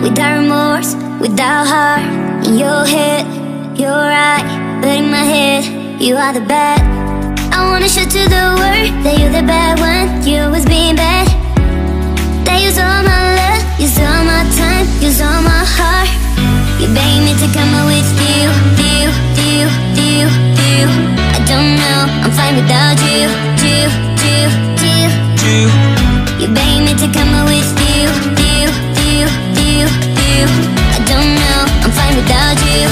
without remorse, without heart. In your head, you're right, but in my head, you are the bad. I wanna show to the world that you're the bad one. You always being bad. That use all my love, use all my time, use all my heart. You beg me to come out with you. I don't know, I'm fine without you. You beg me to come out with you. I don't know, I'm fine without you.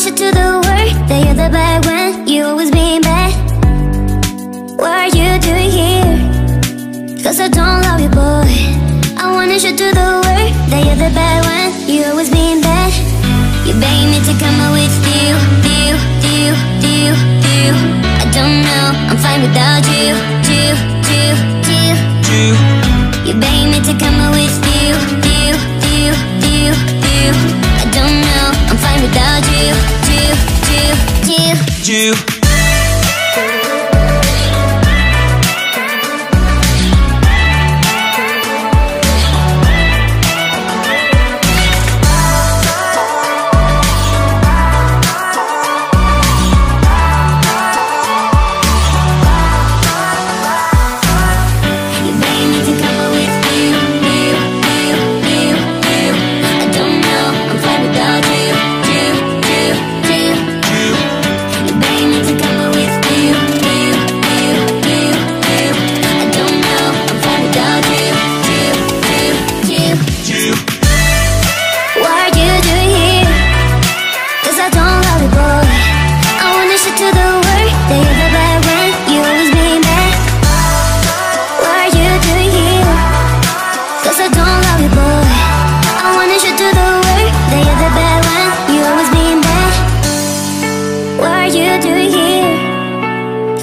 To the world that you're the bad one, you always being bad. What are you doing here? Cause I don't love you, boy. I wanna show to the world that you're the bad one, you always being bad. You beg me to come out with you. I don't know, I'm fine without you. You beg me to come out with you. I don't know, I'm fine without you.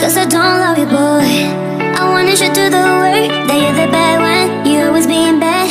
Cause I don't love you, boy. I wanna show to the world that you're the bad one, you always being bad.